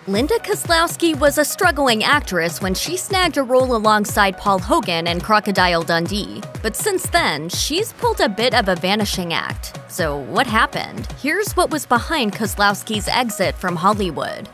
Linda Koslowski was a struggling actress when she snagged a role alongside Paul Hogan in Crocodile Dundee. But since then, she's pulled a bit of a vanishing act. So what happened? Here's what was behind Kozlowski's exit from Hollywood.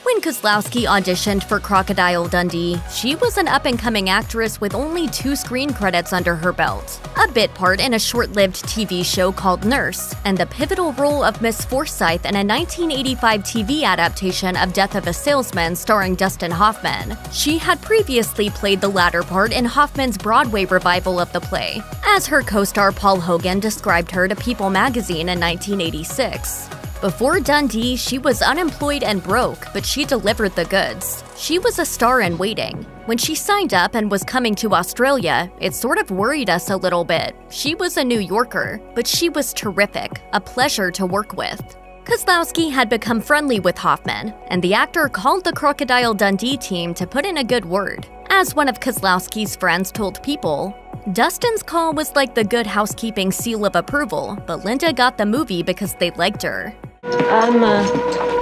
When Kozlowski auditioned for Crocodile Dundee, she was an up-and-coming actress with only 2 screen credits under her belt, a bit part in a short-lived TV show called Nurse, and the pivotal role of Miss Forsyth in a 1985 TV adaptation of Death of a Salesman starring Dustin Hoffman. She had previously played the latter part in Hoffman's Broadway revival of the play, as her co-star Paul Hogan described her to People magazine in 1986. Before Dundee, she was unemployed and broke, but she delivered the goods. She was a star in waiting. When she signed up and was coming to Australia, it sort of worried us a little bit. She was a New Yorker, but she was terrific, a pleasure to work with. Kozlowski had become friendly with Hoffman, and the actor called the Crocodile Dundee team to put in a good word. As one of Kozlowski's friends told People, Dustin's call was like the good housekeeping seal of approval, but Linda got the movie because they liked her. I'm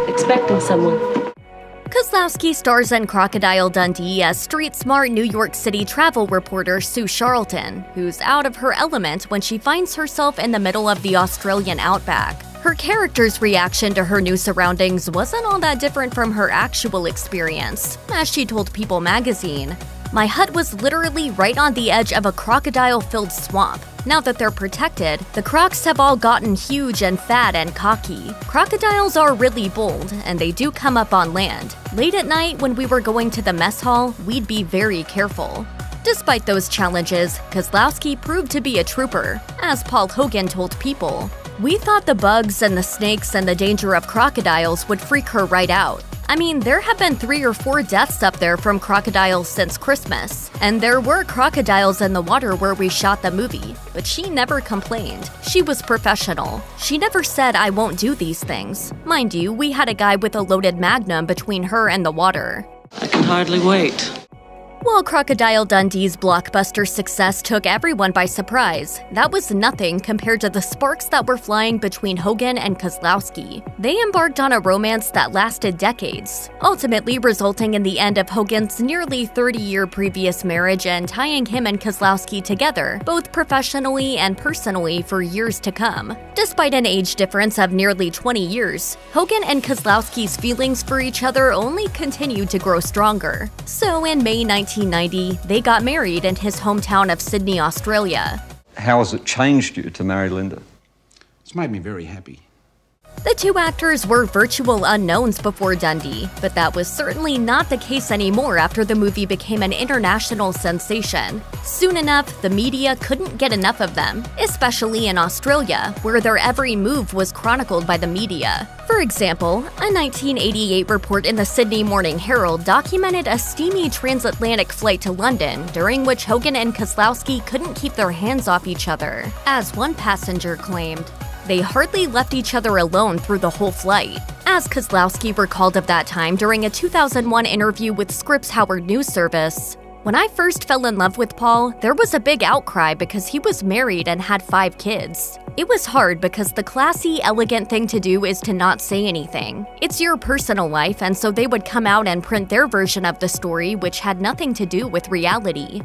expecting someone. Kozlowski stars in Crocodile Dundee as street-smart New York City travel reporter Sue Charlton, who's out of her element when she finds herself in the middle of the Australian outback. Her character's reaction to her new surroundings wasn't all that different from her actual experience. As she told People magazine, "My hut was literally right on the edge of a crocodile-filled swamp. Now that they're protected, the crocs have all gotten huge and fat and cocky. Crocodiles are really bold, and they do come up on land. Late at night, when we were going to the mess hall, we'd be very careful." Despite those challenges, Kozlowski proved to be a trooper. As Paul Hogan told People, "We thought the bugs and the snakes and the danger of crocodiles would freak her right out. I mean, there have been 3 or 4 deaths up there from crocodiles since Christmas. And there were crocodiles in the water where we shot the movie, but she never complained. She was professional. She never said, 'I won't do these things.' Mind you, we had a guy with a loaded magnum between her and the water." I can hardly wait. While Crocodile Dundee's blockbuster success took everyone by surprise, that was nothing compared to the sparks that were flying between Hogan and Kozlowski. They embarked on a romance that lasted decades, ultimately resulting in the end of Hogan's nearly 30-year previous marriage and tying him and Kozlowski together, both professionally and personally, for years to come. Despite an age difference of nearly 20 years, Hogan and Kozlowski's feelings for each other only continued to grow stronger. So in May 1990, they got married in his hometown of Sydney, Australia. How has it changed you to marry Linda? It's made me very happy. The 2 actors were virtual unknowns before Dundee, but that was certainly not the case anymore after the movie became an international sensation. Soon enough, the media couldn't get enough of them, especially in Australia, where their every move was chronicled by the media. For example, a 1988 report in the Sydney Morning Herald documented a steamy transatlantic flight to London, during which Hogan and Kozlowski couldn't keep their hands off each other. As one passenger claimed, "They hardly left each other alone through the whole flight." As Kozlowski recalled of that time during a 2001 interview with Scripps Howard News Service, "When I first fell in love with Paul, there was a big outcry because he was married and had 5 kids. It was hard because the classy, elegant thing to do is to not say anything. It's your personal life, and so they would come out and print their version of the story, which had nothing to do with reality."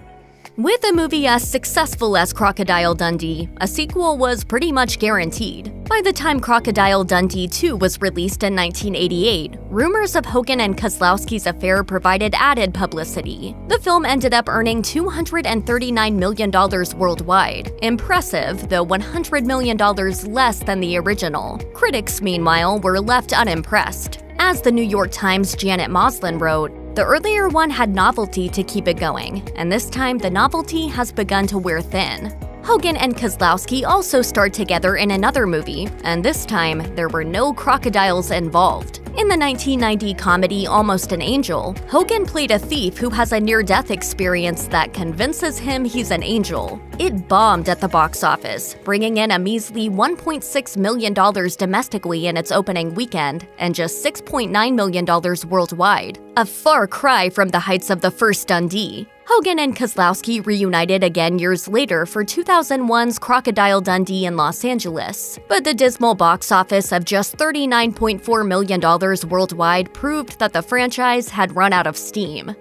With a movie as successful as Crocodile Dundee, a sequel was pretty much guaranteed. By the time Crocodile Dundee 2 was released in 1988, rumors of Hogan and Kozlowski's affair provided added publicity. The film ended up earning $239 million worldwide. Impressive, though $100 million less than the original. Critics, meanwhile, were left unimpressed. As the New York Times' Janet Moslin wrote, "The earlier one had novelty to keep it going, and this time the novelty has begun to wear thin." Hogan and Kozlowski also starred together in another movie, and this time there were no crocodiles involved. In the 1990 comedy Almost an Angel, Hogan played a thief who has a near-death experience that convinces him he's an angel. It bombed at the box office, bringing in a measly $1.6 million domestically in its opening weekend and just $6.9 million worldwide, a far cry from the heights of the first Dundee. Hogan and Kozlowski reunited again years later for 2001's Crocodile Dundee in Los Angeles, but the dismal box office of just $39.4 million worldwide proved that the franchise had run out of steam.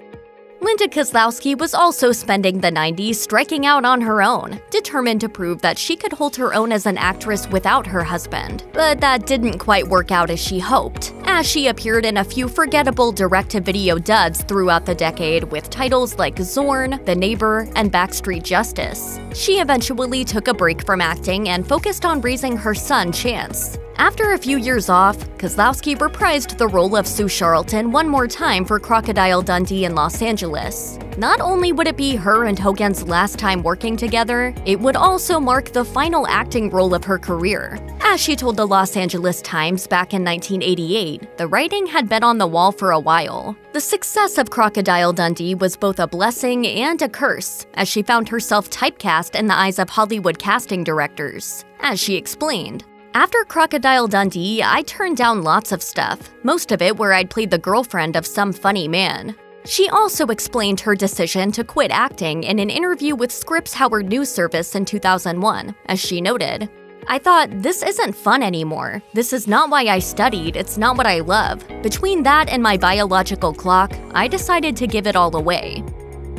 Linda Koslowski was also spending the 90s striking out on her own, determined to prove that she could hold her own as an actress without her husband. But that didn't quite work out as she hoped, as she appeared in a few forgettable direct-to-video duds throughout the decade with titles like Zorn, The Neighbor, and Backstreet Justice. She eventually took a break from acting and focused on raising her son, Chance. After a few years off, Kozlowski reprised the role of Sue Charlton one more time for Crocodile Dundee in Los Angeles. Not only would it be her and Hogan's last time working together, it would also mark the final acting role of her career. As she told the Los Angeles Times back in 1988, the writing had been on the wall for a while. The success of Crocodile Dundee was both a blessing and a curse, as she found herself typecast in the eyes of Hollywood casting directors. As she explained, "After Crocodile Dundee, I turned down lots of stuff, most of it where I'd played the girlfriend of some funny man." She also explained her decision to quit acting in an interview with Scripps Howard News Service in 2001, as she noted, "I thought, this isn't fun anymore. This is not why I studied, it's not what I love. Between that and my biological clock, I decided to give it all away."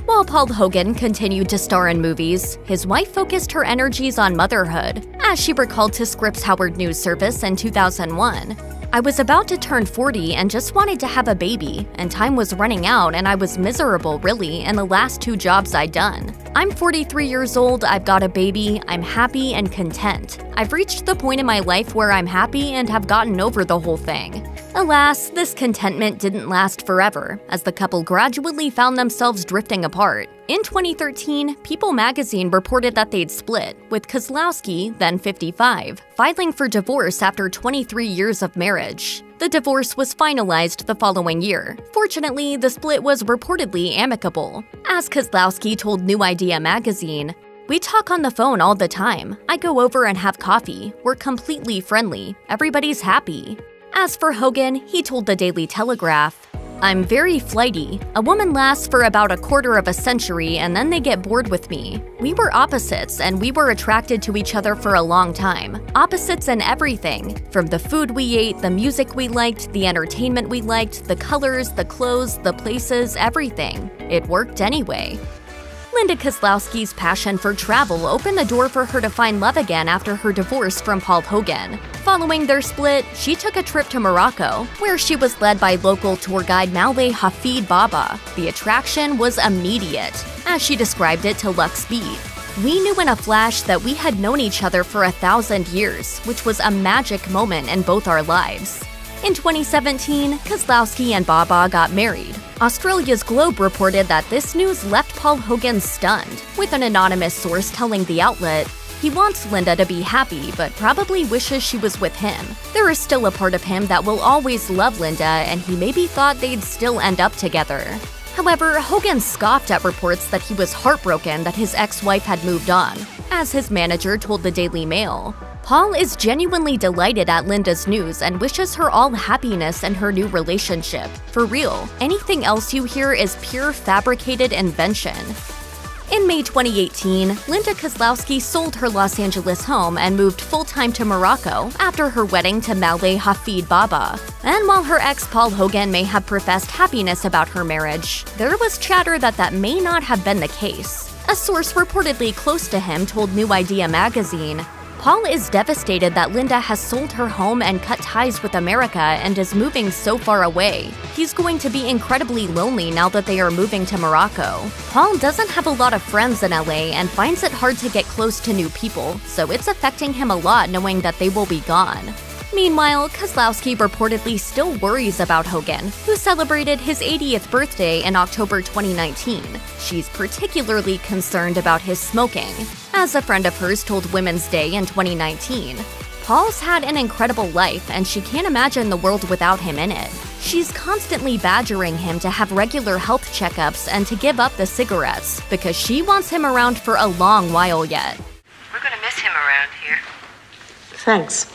While Paul Hogan continued to star in movies, his wife focused her energies on motherhood, as she recalled to Scripps Howard News Service in 2001. "I was about to turn 40 and just wanted to have a baby, and time was running out and I was miserable, really, in the last 2 jobs I'd done. I'm 43 years old, I've got a baby, I'm happy and content. I've reached the point in my life where I'm happy and have gotten over the whole thing." Alas, this contentment didn't last forever, as the couple gradually found themselves drifting apart. In 2013, People magazine reported that they'd split, with Kozlowski, then 55, filing for divorce after 23 years of marriage. The divorce was finalized the following year. Fortunately, the split was reportedly amicable. As Kozlowski told New Idea magazine, "We talk on the phone all the time. I go over and have coffee. We're completely friendly. Everybody's happy." As for Hogan, he told the Daily Telegraph, "I'm very flighty. A woman lasts for about a quarter of a century and then they get bored with me. We were opposites and we were attracted to each other for a long time. Opposites in everything. From the food we ate, the music we liked, the entertainment we liked, the colors, the clothes, the places, everything. It worked anyway." Linda Koslowski's passion for travel opened the door for her to find love again after her divorce from Paul Hogan. Following their split, she took a trip to Morocco, where she was led by local tour guide Malay Hafid Baba. The attraction was immediate, as she described it to Lux Beat. "We knew in a flash that we had known each other for 1,000 years, which was a magic moment in both our lives." In 2017, Kozlowski and Baba got married. Australia's Globe reported that this news left Paul Hogan stunned, with an anonymous source telling the outlet, "He wants Linda to be happy, but probably wishes she was with him. There is still a part of him that will always love Linda, and he maybe thought they'd still end up together." However, Hogan scoffed at reports that he was heartbroken that his ex-wife had moved on. As his manager told the Daily Mail, "Paul is genuinely delighted at Linda's news and wishes her all happiness in her new relationship. For real, anything else you hear is pure fabricated invention." In May 2018, Linda Koslowski sold her Los Angeles home and moved full-time to Morocco after her wedding to Malay Hafid Baba. And while her ex Paul Hogan may have professed happiness about her marriage, there was chatter that that may not have been the case. A source reportedly close to him told New Idea magazine, "Paul is devastated that Linda has sold her home and cut ties with America and is moving so far away. He's going to be incredibly lonely now that they are moving to Morocco. Paul doesn't have a lot of friends in LA and finds it hard to get close to new people, so it's affecting him a lot knowing that they will be gone." Meanwhile, Kozlowski reportedly still worries about Hogan, who celebrated his 80th birthday in October 2019. She's particularly concerned about his smoking. As a friend of hers told Women's Day in 2019, "Paul's had an incredible life and she can't imagine the world without him in it. She's constantly badgering him to have regular health checkups and to give up the cigarettes, because she wants him around for a long while yet." We're gonna miss him around here. Thanks.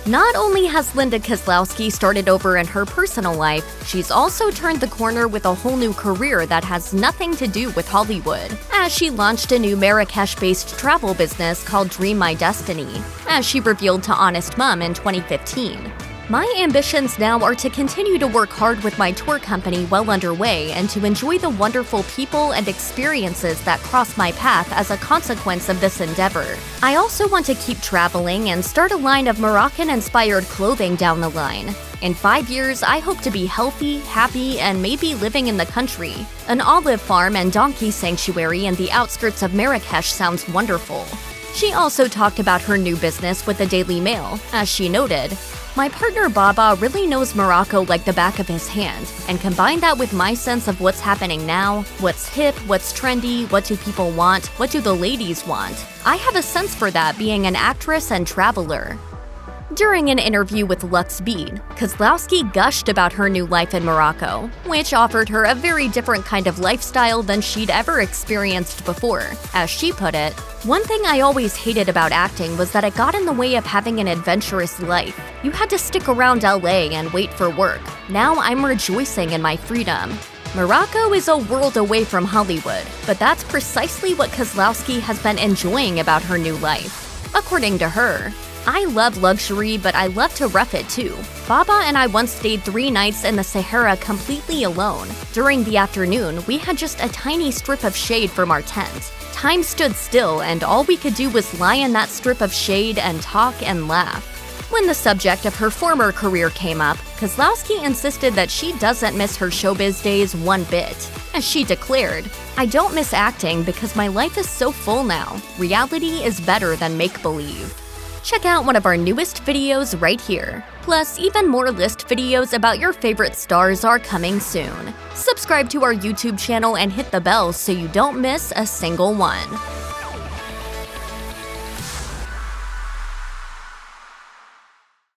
Not only has Linda Koslowski started over in her personal life, she's also turned the corner with a whole new career that has nothing to do with Hollywood, as she launched a new Marrakesh-based travel business called Dream My Destiny, as she revealed to Honest Mom in 2015. My ambitions now are to continue to work hard with my tour company well underway and to enjoy the wonderful people and experiences that cross my path as a consequence of this endeavor. I also want to keep traveling and start a line of Moroccan-inspired clothing down the line. In 5 years, I hope to be healthy, happy, and maybe living in the country. An olive farm and donkey sanctuary in the outskirts of Marrakesh sounds wonderful. She also talked about her new business with the Daily Mail, as she noted, "My partner Baba really knows Morocco like the back of his hand, and combine that with my sense of what's happening now, what's hip, what's trendy, what do people want, what do the ladies want. I have a sense for that being an actress and traveler." During an interview with Lux Beat, Kozlowski gushed about her new life in Morocco, which offered her a very different kind of lifestyle than she'd ever experienced before. As she put it, "One thing I always hated about acting was that it got in the way of having an adventurous life. You had to stick around LA and wait for work. Now I'm rejoicing in my freedom." Morocco is a world away from Hollywood, but that's precisely what Kozlowski has been enjoying about her new life. According to her, "I love luxury, but I love to rough it too. Baba and I once stayed 3 nights in the Sahara completely alone. During the afternoon, we had just a tiny strip of shade from our tent. Time stood still, and all we could do was lie in that strip of shade and talk and laugh." When the subject of her former career came up, Kozlowski insisted that she doesn't miss her showbiz days one bit. As she declared, "I don't miss acting because my life is so full now. Reality is better than make-believe." Check out one of our newest videos right here. Plus, even more list videos about your favorite stars are coming soon. Subscribe to our YouTube channel and hit the bell so you don't miss a single one.